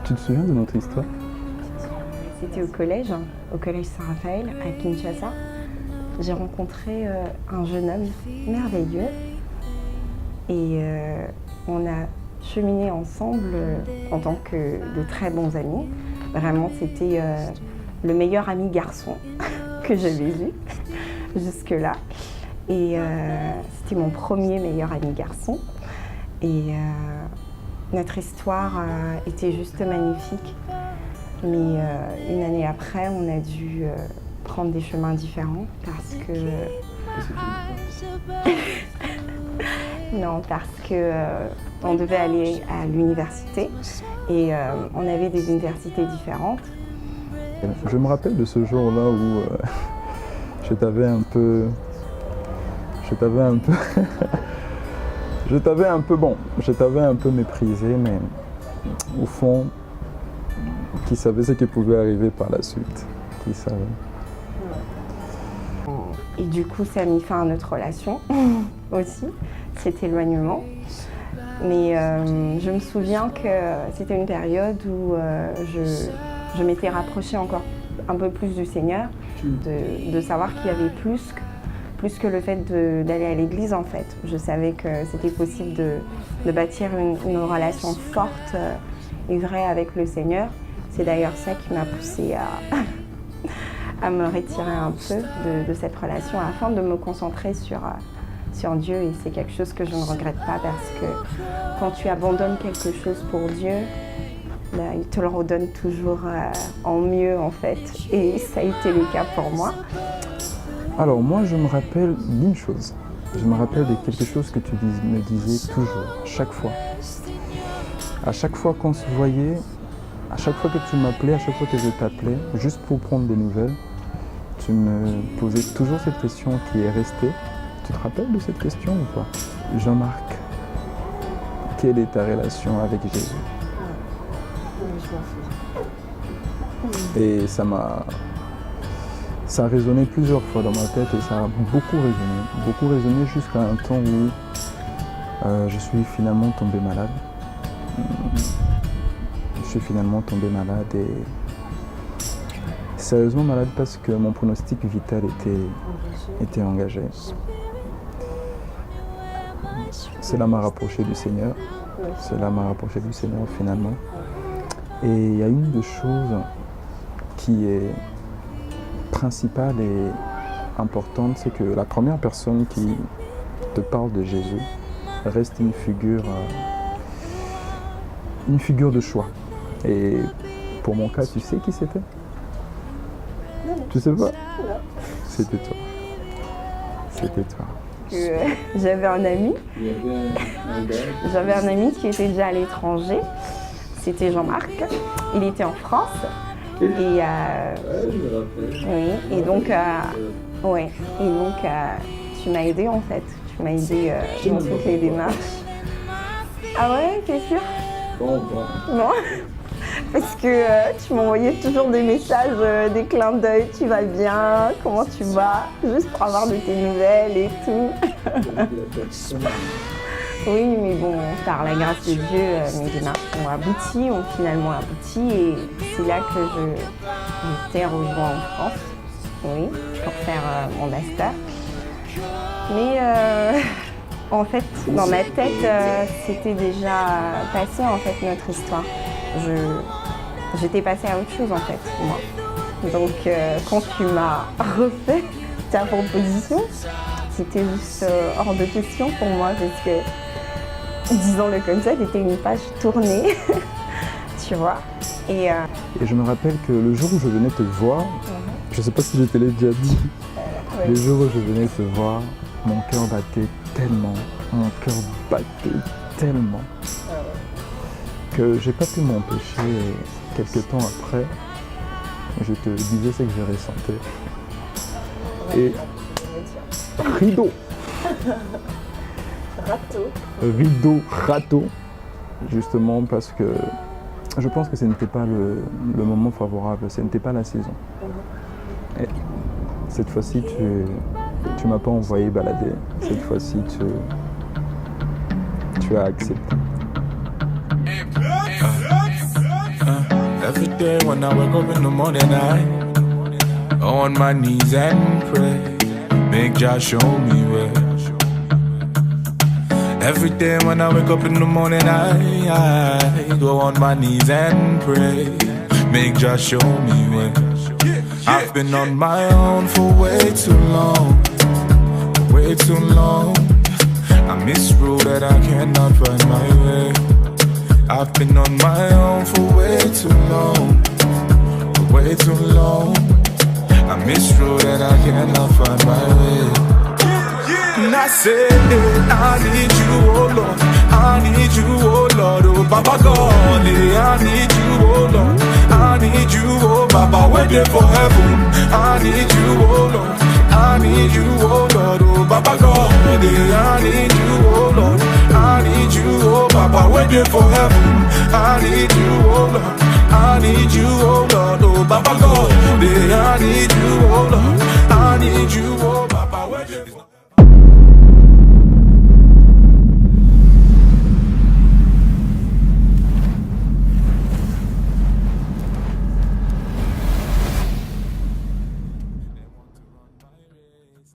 Tu te souviens de notre histoire? C'était au collège Saint-Raphaël, à Kinshasa. J'ai rencontré un jeune homme merveilleux et on a cheminé ensemble en tant que de très bons amis. Vraiment, c'était le meilleur ami garçon que j'avais vu jusque-là. Et c'était mon premier meilleur ami garçon. Et notre histoire était juste magnifique. Mais une année après, on a dû prendre des chemins différents parce que... Non, parce que on devait aller à l'université et on avait des universités différentes. Je me rappelle de ce jour-là où je t'avais un peu méprisé, mais au fond, qui savait ce qui pouvait arriver par la suite, qui savait. Et du coup, ça a mis fin à notre relation aussi, cet éloignement. Mais je me souviens que c'était une période où je m'étais rapprochée encore un peu plus du Seigneur, de savoir qu'il y avait plus que le fait d'aller à l'église en fait. Je savais que c'était possible de bâtir une relation forte et vraie avec le Seigneur. C'est d'ailleurs ça qui m'a poussée à me retirer un peu de cette relation afin de me concentrer sur Dieu. Et c'est quelque chose que je ne regrette pas parce que quand tu abandonnes quelque chose pour Dieu, là, il te le redonne toujours en mieux en fait. Et ça a été le cas pour moi. Alors moi, je me rappelle d'une chose. Je me rappelle de quelque chose que tu me disais toujours, à chaque fois. À chaque fois qu'on se voyait, à chaque fois que tu m'appelais, à chaque fois que je t'appelais, juste pour prendre des nouvelles, tu me posais toujours cette question qui est restée. Tu te rappelles de cette question ou pas? Jean-Marc, quelle est ta relation avec Jésus? Et ça a résonné plusieurs fois dans ma tête et ça a beaucoup résonné jusqu'à un temps où je suis finalement tombé malade. Je suis finalement tombé malade et sérieusement malade parce que mon pronostic vital était engagé. Cela m'a rapproché du Seigneur. Cela m'a rapproché du Seigneur finalement. Et il y a une des choses qui est principale et importante, c'est que la première personne qui te parle de Jésus reste une figure de choix. Et pour mon cas, tu sais qui c'était? Tu sais pas? C'était toi. C'était toi. J'avais un ami qui était déjà à l'étranger. C'était Jean-Marc. Il était en France. Et donc tu m'as aidé en fait. Tu m'as aidé dans toutes les démarches. Ah ouais, t'es sûr? Bon. Non. Parce que tu m'envoyais toujours des messages, des clins d'œil, tu vas bien, comment tu vas, juste pour avoir de tes nouvelles et tout. Oui, mais bon, par la grâce de Dieu, mes démarches ont finalement abouti et c'est là que je t'ai rejoint en France, oui, pour faire mon master. Mais en fait, dans ma tête, c'était déjà passé en fait notre histoire. J'étais passée à autre chose en fait, moi. Donc quand tu m'as refait ta proposition, c'était juste hors de question pour moi parce que, disons-le comme ça, c'était une page tournée, tu vois. Et je me rappelle que le jour où je venais te voir, je ne sais pas si je te l'ai déjà dit, le jour où je venais te voir, mon cœur battait tellement, que j'ai pas pu m'empêcher. Quelques temps après, je te disais ce que je ressentais. Et rideau râteau, justement parce que je pense que ce n'était pas le moment favorable, ce n'était pas la saison. Et cette fois-ci, tu m'as pas envoyé balader. Cette fois-ci, tu as accepté. Every day when I wake up in the morning, I go on my knees and pray. Make Jah show me way. Every day when I wake up in the morning, I go on my knees and pray. Make Jah show me way. I've been on my own for way too long, way too long. I misrule that I cannot find my way. I've been on my own for way too long, way too long. I misrule that I cannot find my way. And I said, I need you, oh Lord. I need you, oh Lord. Oh Baba God, I need you, oh Lord. I need you, oh Baba, waiting for heaven. I need you, oh Lord. I need you, oh Lord. Oh Baba God, I need you, oh Lord. I need you, oh Baba, waiting for heaven. I need you, oh Lord. I need you, oh Lord. Oh Baba God, I need you, oh Lord. I need you, oh Lord.